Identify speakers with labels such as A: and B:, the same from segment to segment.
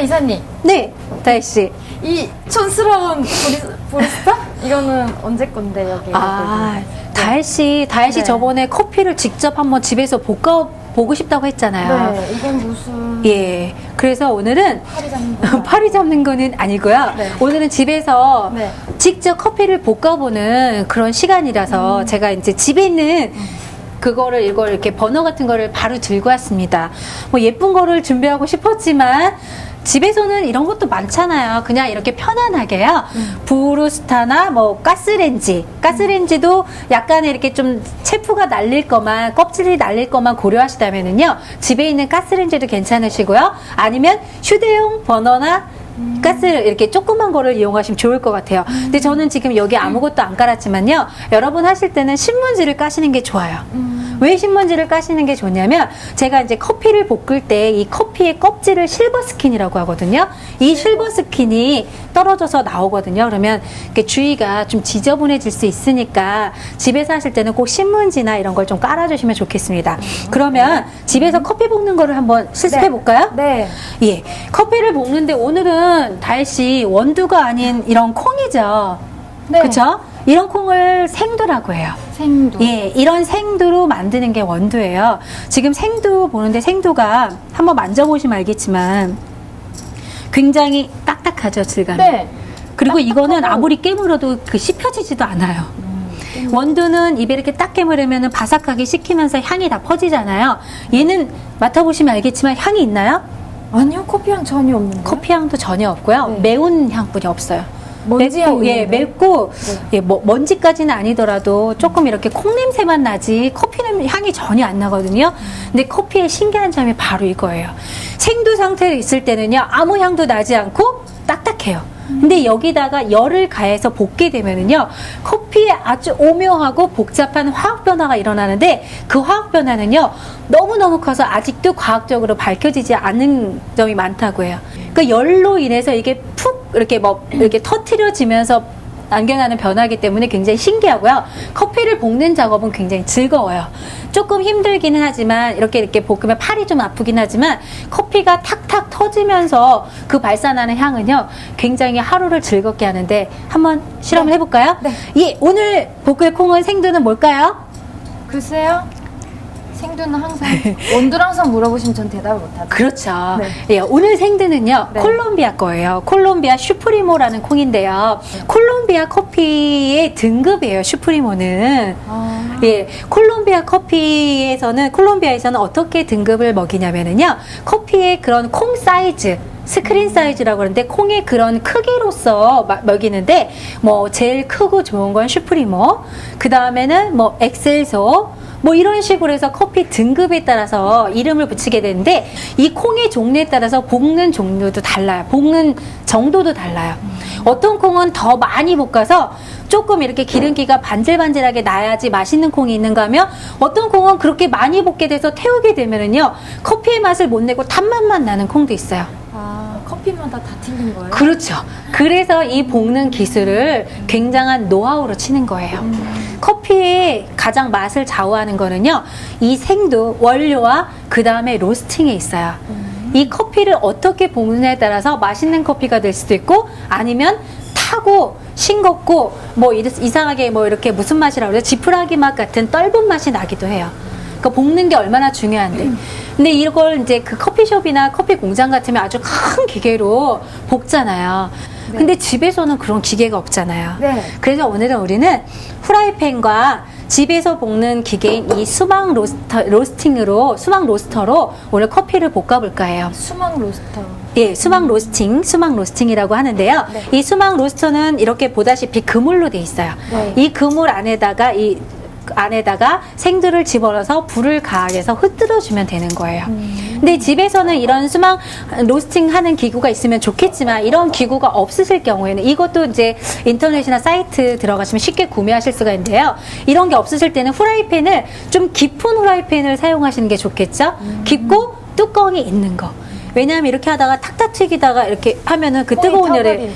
A: 이사님.
B: 네, 다혜씨.
A: 이 촌스러운 보리스타? 이거는 언제 건데, 여기?
B: 다혜씨
A: 네.
B: 저번에 커피를 직접 한번 집에서 볶아보고 싶다고 했잖아요.
A: 네, 이건 무슨.
B: 예. 그래서 오늘은
A: 파리 잡는 거.
B: 파리 잡는 거는 아니고요.
A: 네.
B: 오늘은 집에서
A: 네.
B: 직접 커피를 볶아보는 그런 시간이라서 제가 이제 집에 있는 이걸 이렇게 버너 같은 거를 바로 들고 왔습니다. 뭐 예쁜 거를 준비하고 싶었지만 집에서는 이런 것도 많잖아요. 그냥 이렇게 편안하게요. 브루스타나 뭐 가스레인지도 약간의 이렇게 좀 체프가 날릴 거만, 껍질이 날릴 거만 고려하시다면은요, 집에 있는 가스레인지도 괜찮으시고요. 아니면 휴대용 버너나 가스를 이렇게 조그만 거를 이용하시면 좋을 것 같아요. 근데 저는 지금 여기 아무것도 안 깔았지만요, 여러분 하실 때는 신문지를 까시는 게 좋아요. 왜 신문지를 까시는 게 좋냐면, 제가 이제 커피를 볶을 때 이 커피의 껍질을 실버 스킨이라고 하거든요. 이 실버 스킨이 떨어져서 나오거든요. 그러면 이렇게 주위가 좀 지저분해질 수 있으니까 집에서 하실 때는 꼭 신문지나 이런 걸 좀 깔아주시면 좋겠습니다. 그러면 집에서 커피 볶는 거를 한번 실습해 볼까요?
A: 네.
B: 예. 커피를 볶는데 오늘은 다혜씨 원두가 아닌 이런 콩이죠.
A: 네.
B: 그쵸? 이런 콩을 생두라고 해요.
A: 생두.
B: 예, 이런 생두로 만드는 게 원두예요. 지금 생두 보는데 생두가 한번 만져보시면 알겠지만 굉장히 딱딱하죠, 질감이.
A: 네.
B: 그리고 이거는
A: 딱딱하고.
B: 아무리 깨물어도 씹혀지지도 않아요. 원두는 입에 이렇게 딱 깨물으면 바삭하게 식히면서 향이 다 퍼지잖아요. 얘는 맡아보시면 알겠지만 향이 있나요?
A: 아니요, 커피향 전혀 없는데.
B: 커피 향도 전혀 없고요.
A: 네.
B: 매운 향뿐이 없어요.
A: 먼지
B: 맵고,
A: 향이
B: 예,
A: 있는데?
B: 맵고,
A: 네.
B: 예, 뭐, 먼지까지는 아니더라도 조금 이렇게 콩 냄새만 나지 커피는 향이 전혀 안 나거든요. 근데 커피의 신기한 점이 바로 이거예요. 생두 상태로 있을 때는요, 아무 향도 나지 않고 딱딱해요. 근데 여기다가 열을 가해서 볶게 되면은요, 커피에 아주 오묘하고 복잡한 화학 변화가 일어나는데, 그 화학 변화는요, 너무너무 커서 아직도 과학적으로 밝혀지지 않은 점이 많다고 해요. 그러니까 열로 인해서 이게 푹 이렇게 터트려지면서 안겨나는 변화이기 때문에 굉장히 신기하고요. 커피를 볶는 작업은 굉장히 즐거워요. 조금 힘들기는 하지만 이렇게 볶으면 팔이 좀 아프긴 하지만 커피가 탁탁 터지면서 그 발산하는 향은요, 굉장히 하루를 즐겁게 하는데 한번 실험을 해볼까요?
A: 네.
B: 예, 오늘 볶을 콩은 생두는 뭘까요?
A: 글쎄요. 생두는 항상 원두를 항상 물어보시면 전 대답을 못하죠.
B: 그렇죠.
A: 네.
B: 예, 오늘 생두는요,
A: 네.
B: 콜롬비아 거예요. 콜롬비아 슈프리모라는 콩인데요. 콜롬비아 커피의 등급이에요, 슈프리모는. 예, 콜롬비아에서는 어떻게 등급을 먹이냐면요, 커피의 그런 콩 사이즈, 스크린 사이즈라고 하는데, 콩의 그런 크기로서 먹이는데, 뭐, 제일 크고 좋은 건 슈프리모, 그 다음에는 뭐, 엑셀소, 뭐 이런 식으로 해서 커피 등급에 따라서 이름을 붙이게 되는데, 이 콩의 종류에 따라서 볶는 종류도 달라요. 볶는 정도도 달라요. 어떤 콩은 더 많이 볶아서 조금 이렇게 기름기가 반질반질하게 나야지 맛있는 콩이 있는가 하면, 어떤 콩은 그렇게 많이 볶게 돼서 태우게 되면은요, 커피의 맛을 못 내고 탄맛만 나는 콩도 있어요.
A: 커피마다 다 틀린 거예요?
B: 그렇죠. 그래서 이 볶는 기술을 굉장한 노하우로 치는 거예요. 커피의 가장 맛을 좌우하는 거는요, 이 생두, 원료와 그 다음에 로스팅에 있어요. 이 커피를 어떻게 볶느냐에 따라서 맛있는 커피가 될 수도 있고, 아니면 타고 싱겁고 뭐 이상하게 뭐 이렇게 무슨 맛이라고 그래요? 지푸라기 맛 같은 떫은 맛이 나기도 해요. 그러니까 볶는 게 얼마나 중요한데. 근데 이걸 이제 그 커피숍이나 커피 공장 같으면 아주 큰 기계로 볶잖아요.
A: 네.
B: 근데 집에서는 그런 기계가 없잖아요.
A: 네.
B: 그래서 오늘은 우리는 후라이팬과 집에서 볶는 기계인 이 수막 로스터로 오늘 커피를 볶아볼까 해요.
A: 수막 로스터.
B: 예, 수막 로스팅이라고 하는데요.
A: 네.
B: 이 수막 로스터는 이렇게 보다시피 그물로 돼 있어요.
A: 네.
B: 이 그물 안에다가 생두를 집어넣어서 불을 가하게해서 흩뜨려주면 되는 거예요. 근데 집에서는 이런 수막 로스팅 하는 기구가 있으면 좋겠지만, 이런 기구가 없으실 경우에는, 이것도 이제 인터넷이나 사이트 들어가시면 쉽게 구매하실 수가 있는데요, 이런 게 없으실 때는 좀 깊은 후라이팬을 사용하시는 게 좋겠죠. 깊고 뚜껑이 있는 거. 왜냐하면 이렇게 하다가 탁탁 튀기다가 이렇게 하면은 그 뜨거운 열에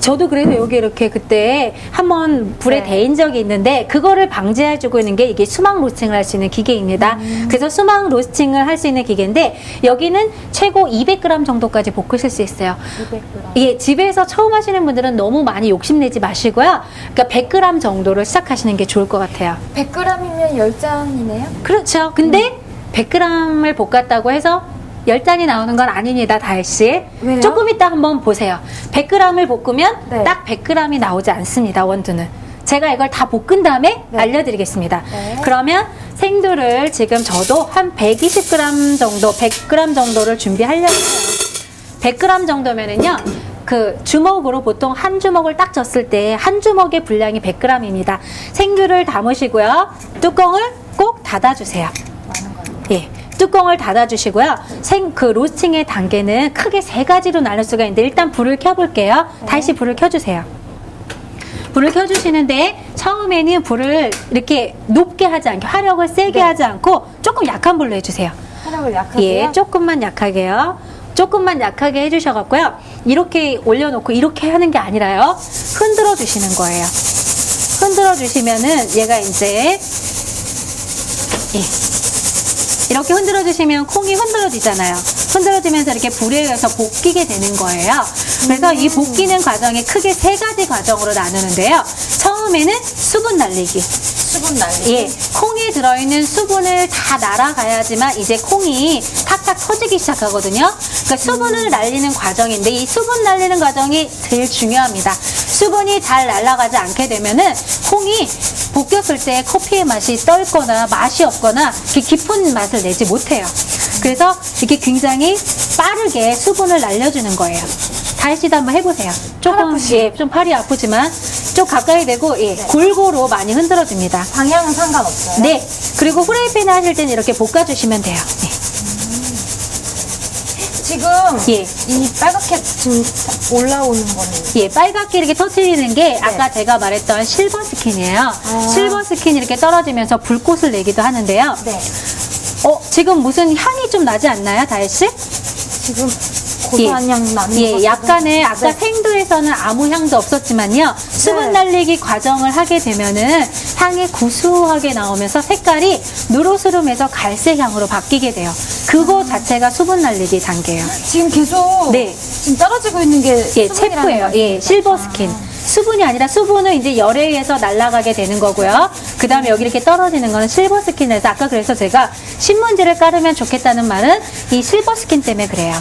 B: 저도 그래서 여기 이렇게 그때 한번 불에
A: 네.
B: 데인 적이 있는데 그거를 방지해주고 있는 게 이게 수막 로스팅을 할 수 있는 기계입니다. 그래서 수막 로스팅을 할 수 있는 기계인데 여기는 최고 200g 정도까지 볶으실 수 있어요.
A: 200g.
B: 예, 집에서 처음 하시는 분들은 너무 많이 욕심내지 마시고요. 그러니까 100g 정도를 시작하시는 게 좋을 것 같아요.
A: 100g이면 10잔이네요?
B: 그렇죠. 근데 100g을 볶았다고 해서 10잔이 나오는 건 아닙니다, 다혜씨.
A: 왜요?
B: 조금 이따 한번 보세요. 100g을 볶으면
A: 네.
B: 딱 100g이 나오지 않습니다, 원두는. 제가 이걸 다 볶은 다음에
A: 네.
B: 알려드리겠습니다.
A: 네.
B: 그러면 생두를 지금 저도 한 120g 정도, 100g 정도를 준비하려고 해요. 100g 정도면은요, 그 주먹으로 보통 한 주먹을 딱 졌을 때 한 주먹의 분량이 100g입니다. 생두를 담으시고요. 뚜껑을 꼭 닫아주세요.
A: 많은 거예요.
B: 예. 뚜껑을 닫아주시고요. 그 로스팅의 단계는 크게 3가지로 나눌 수가 있는데 일단 불을 켜볼게요. 다시 불을 켜주세요. 불을 켜주시는데 처음에는 불을 이렇게 높게 하지 않게 화력을 세게
A: 네.
B: 하지 않고 조금 약한 불로 해주세요.
A: 화력을 약하게요?
B: 예, 조금만 약하게요. 조금만 약하게 해주셔갖고요. 이렇게 올려놓고 이렇게 하는 게 아니라요. 흔들어 주시는 거예요. 흔들어 주시면은 얘가 이제 이렇게 흔들어 주시면 콩이 흔들어지잖아요. 흔들어지면서 이렇게 불에 의해서 볶이게 되는 거예요. 그래서 이 볶이는 과정이 크게 3가지 과정으로 나누는데요. 처음에는 수분 날리기.
A: 수분 날리기?
B: 예, 콩에 들어있는 수분을 다 날아가야지만 이제 콩이 탁탁 터지기 시작하거든요. 그러니까 수분을 날리는 과정인데 이 수분 날리는 과정이 제일 중요합니다. 수분이 잘 날아가지 않게 되면은 콩이 볶였을 때 커피의 맛이 떫거나 맛이 없거나 이렇게 깊은 맛을 내지 못해요. 그래서 이렇게 굉장히 빠르게 수분을 날려주는 거예요. 다혜씨도 한번 해보세요. 조금, 예, 좀 팔이 아프지만 좀 가까이 대고, 예, 골고루 많이 흔들어줍니다.
A: 방향은 상관없어요?
B: 네. 그리고 후라이팬에 하실 때는 이렇게 볶아주시면 돼요. 네.
A: 지금
B: 예.
A: 이 빨갛게 지금 올라오는 거는
B: 예, 빨갛게 이렇게 터트리는 게 아까 제가 말했던 실버 스킨이에요. 실버 스킨이 이렇게 떨어지면서 불꽃을 내기도 하는데요.
A: 네.
B: 지금 무슨 향이 좀 나지 않나요, 다혜씨?
A: 지금 고소한 향 나는
B: 예,
A: 것
B: 약간의
A: 같은데.
B: 아까 생두에서는 아무 향도 없었지만요. 수분 날리기 과정을 하게 되면은 향이 구수하게 나오면서 색깔이 누르스름해서 갈색 향으로 바뀌게 돼요. 그거 자체가 수분 날리기 단계예요.
A: 지금 계속
B: 네.
A: 지금 떨어지고 있는 게
B: 예,
A: 수분이라는
B: 체프예요. 예,
A: 말씀이죠?
B: 실버 스킨. 수분이 아니라 수분은 이제 열에 의해서 날아가게 되는 거고요. 그 다음에 여기 이렇게 떨어지는 거는 실버 스킨에서 아까 그래서 제가 신문지를 깔으면 좋겠다는 말은 이 실버 스킨 때문에 그래요.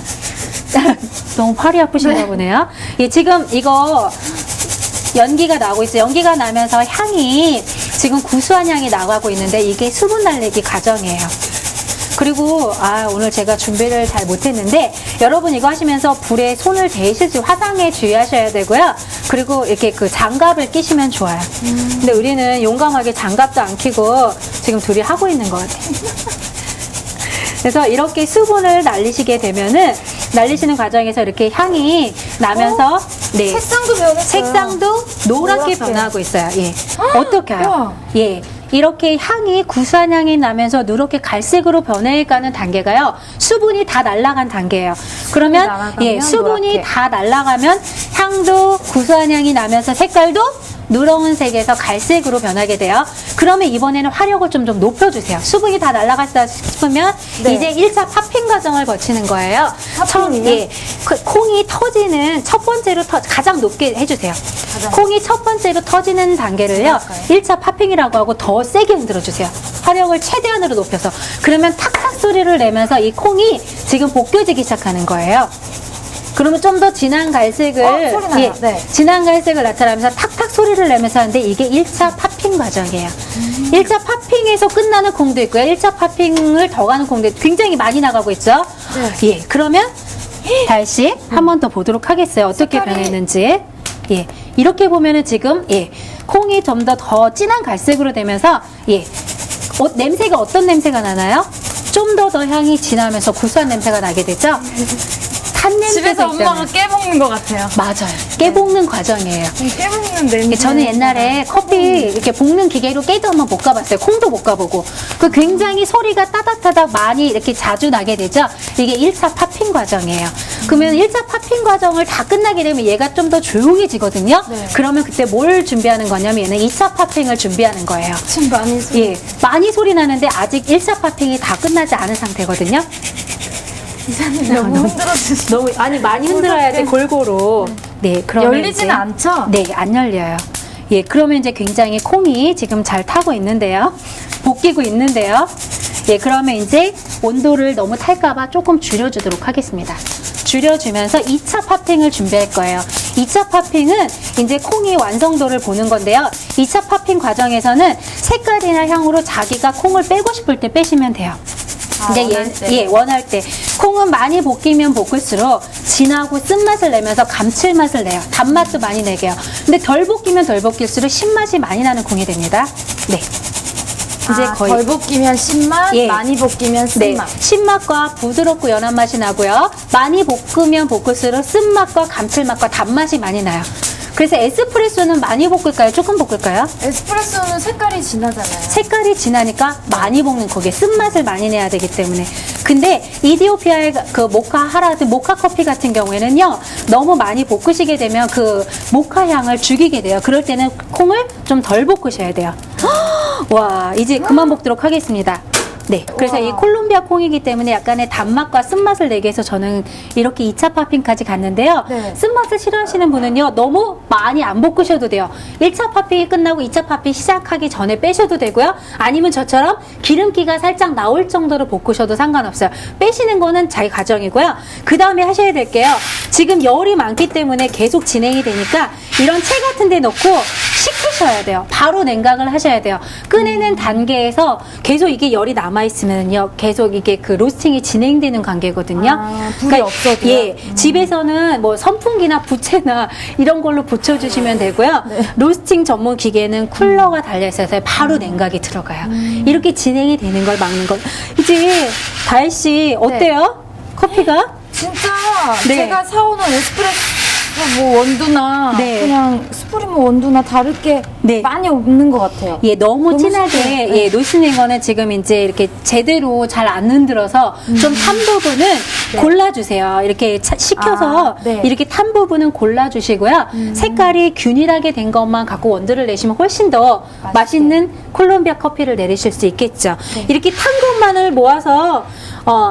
B: 너무 팔이 아프신가 보네요. 예, 지금 이거 연기가 나오고 있어요. 연기가 나면서 향이 지금 구수한 향이 나가고 있는데 이게 수분 날리기 과정이에요. 그리고 오늘 제가 준비를 잘 못했는데 여러분 이거 하시면서 불에 손을 대실 때 화상에 주의하셔야 되고요. 그리고 이렇게 그 장갑을 끼시면 좋아요. 근데 우리는 용감하게 장갑도 안 끼고 지금 둘이 하고 있는 것 같아요. 그래서 이렇게 수분을 날리시게 되면은 날리시는 과정에서 이렇게 향이 나면서 네.
A: 색상도 변했어요.
B: 색상도 노랗게
A: 노랗게.
B: 변하고 있어요. 예. 어떻게요?
A: 우와.
B: 예. 이렇게 향이 구수한 향이 나면서 누렇게 갈색으로 변해가는 단계가요. 수분이 다 날아간 단계예요. 그러면
A: 날아가면
B: 수분이
A: 노랗게.
B: 다 날아가면 향도 구수한 향이 나면서 색깔도 누런 색에서 갈색으로 변하게 돼요. 그러면 이번에는 화력을 좀 높여주세요. 수분이 다 날아갔다 싶으면
A: 네.
B: 이제 1차 팝핑 과정을 거치는 거예요.
A: 팝핑이요?
B: 예, 콩이 터지는 첫 번째로 가장 높게 해주세요. 콩이 첫 번째로 터지는 단계를요. 1차 팝핑이라고 하고 더 세게 흔들어주세요. 화력을 최대한으로 높여서. 그러면 탁탁 소리를 내면서 이 콩이 지금 벗겨지기 시작하는 거예요. 그러면 좀 더 진한 갈색을
A: 소리 나요. 네.
B: 진한 갈색을 나타나면서 탁탁 소리를 내면서 하는데 이게 1차 팝핑 과정이에요. 1차 팝핑에서 끝나는 콩도 있고요. 1차 팝핑을 더 가는 콩도 있고 굉장히 많이 나가고 있죠.
A: 네.
B: 예, 그러면 다시 한 번 더 보도록 하겠어요. 어떻게
A: 색깔이-
B: 변했는지. 예, 이렇게 보면은 지금 콩이 좀 더 진한 갈색으로 되면서 냄새가 어떤 냄새가 나나요? 좀 더 향이 진하면서 구수한 냄새가 나게 되죠. 탄 냄새가
A: 집에서 엄마가
B: 있잖아요.
A: 깨먹는 것 같아요.
B: 맞아요. 깨볶는 과정이에요.
A: 깨먹는 냄새.
B: 저는 옛날에 커피 이렇게 볶는 기계로 깨도 한번 볶아봤어요. 콩도 볶아보고. 그 굉장히 소리가 따닥따닥 많이 이렇게 자주 나게 되죠. 이게 1차 팝핑 과정이에요. 그러면 1차 팝핑 과정을 다 끝나게 되면 얘가 좀 더 조용해지거든요.
A: 네.
B: 그러면 그때 뭘 준비하는 거냐면 얘는 2차 팝핑을 준비하는 거예요.
A: 지금 많이 소리.
B: 예, 많이 소리 나는데 아직 1차 팝핑이 다 끝나지 않은 상태거든요.
A: 이사님 너무 흔들어주시.
B: 너무 아니 많이 흔들어야지 골고루. 네, 그러면
A: 열리지는
B: 이제-
A: 않죠?
B: 네, 안 열려요. 예, 그러면 이제 굉장히 콩이 지금 잘 타고 있는데요. 볶이고 있는데요. 예, 그러면 이제 온도를 너무 탈까봐 조금 줄여주도록 하겠습니다. 줄여주면서 2차 팝핑을 준비할 거예요. 2차 팝핑은 이제 콩이 완성도를 보는 건데요. 2차 팝핑 과정에서는 색깔이나 향으로 자기가 콩을 빼고 싶을 때 빼시면 돼요. 이제
A: 원할 때.
B: 예, 원할 때. 콩은 많이 볶이면 볶을수록 진하고 쓴맛을 내면서 감칠맛을 내요. 단맛도 많이 내게요. 근데 덜 볶이면 덜 볶일수록 신맛이 많이 나는 콩이 됩니다. 네. 이제 거의
A: 덜 볶이면 신맛,
B: 예.
A: 많이 볶이면
B: 네,
A: 쓴맛.
B: 신맛과 부드럽고 연한 맛이 나고요. 많이 볶으면 볶을수록 쓴맛과 감칠맛과 단맛이 많이 나요. 그래서 에스프레소는 많이 볶을까요? 조금 볶을까요?
A: 에스프레소는 색깔이 진하잖아요.
B: 색깔이 진하니까 많이 볶는 거기에 쓴맛을 많이 내야 되기 때문에. 근데 이디오피아의 그 모카 하라드 모카 커피 같은 경우에는요, 너무 많이 볶으시게 되면 그 모카 향을 죽이게 돼요. 그럴 때는 콩을 좀 덜 볶으셔야 돼요. 와, 이제 그만 볶도록 하겠습니다. 네, 그래서
A: 우와.
B: 이 콜롬비아 콩이기 때문에 약간의 단맛과 쓴맛을 내기 위해서 저는 이렇게 2차 팝핑까지 갔는데요.
A: 네.
B: 쓴맛을 싫어하시는 분은요, 너무 많이 안 볶으셔도 돼요. 1차 팝핑이 끝나고 2차 팝핑 시작하기 전에 빼셔도 되고요. 아니면 저처럼 기름기가 살짝 나올 정도로 볶으셔도 상관없어요. 빼시는 거는 자기 가정이고요. 그 다음에 하셔야 될게요. 지금 열이 많기 때문에 계속 진행이 되니까 이런 채 같은 데 넣고 식히셔야 돼요. 바로 냉각을 하셔야 돼요. 끄내는 단계에서 계속 이게 열이 남아있으면요, 계속 이게 그 로스팅이 진행되는 관계거든요.
A: 불이 없어도요?
B: 예, 집에서는 뭐 선풍기나 부채나 이런 걸로 붙여주시면 되고요.
A: 네.
B: 로스팅 전문 기계는 쿨러가 달려있어서 바로 냉각이 들어가요. 이렇게 진행이 되는 걸 막는 것. 이제 다혜씨 어때요? 커피가?
A: 진짜
B: 네.
A: 제가 사오는 에스프레소 뭐 원두나
B: 네.
A: 그냥 스프리모 원두나 다를 게
B: 네.
A: 많이 없는 것 같아요.
B: 예, 너무 진하게
A: 신기해요.
B: 예, 놓으시는 거는 지금 이제 이렇게 제대로 잘 안 흔들어서 좀 탄 부분은 골라주세요. 이렇게 식혀서
A: 아, 네.
B: 이렇게 탄 부분은 골라주시고요. 색깔이 균일하게 된 것만 갖고 원두를 내시면 훨씬 더 맛있는 콜롬비아 커피를 내리실 수 있겠죠. 이렇게 탄 것만을 모아서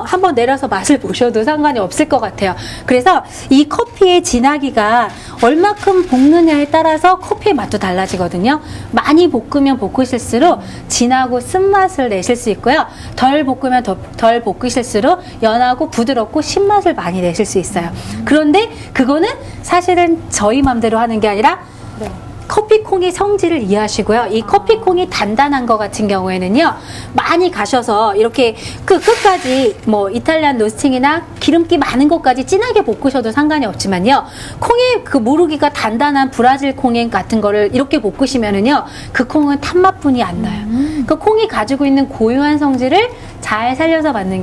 B: 한번 내려서 맛을 보셔도 상관이 없을 것 같아요. 그래서 이 커피의 진하기가 얼마큼 볶느냐에 따라서 커피의 맛도 달라지거든요. 많이 볶으면 볶으실수록 진하고 쓴맛을 내실 수 있고요. 덜 볶으면 덜 볶으실수록 연하고 부드럽고 신맛을 많이 내실 수 있어요. 그런데 그거는 사실은 저희 맘대로 하는 게 아니라
A: 네.
B: 커피콩의 성질을 이해하시고요. 이 커피콩이 단단한 것 같은 경우에는요, 많이 가셔서 이렇게 끝까지 뭐 이탈리안 로스팅이나 기름기 많은 것까지 진하게 볶으셔도 상관이 없지만요, 콩의 그 모르기가 단단한 브라질 콩 같은 거를 이렇게 볶으시면은요, 그 콩은 탄맛뿐이 안 나요. 그 콩이 가지고 있는 고유한 성질을 잘 살려서 볶는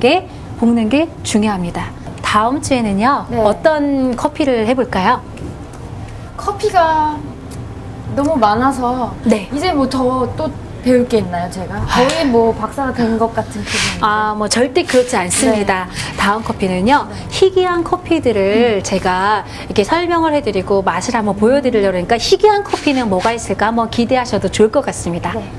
B: 게 중요합니다. 다음 주에는요,
A: 네.
B: 어떤 커피를 해볼까요?
A: 커피가 너무 많아서
B: 네.
A: 이제 뭐 더 또 배울 게 있나요, 제가? 거의 뭐 박사가 된 것 같은 기분인데.
B: 뭐 절대 그렇지 않습니다. 다음 커피는요, 희귀한 커피들을 제가 이렇게 설명을 해드리고 맛을 한번 보여드리려고 하니까 희귀한 커피는 뭐가 있을까 한번 기대하셔도 좋을 것 같습니다.
A: 네.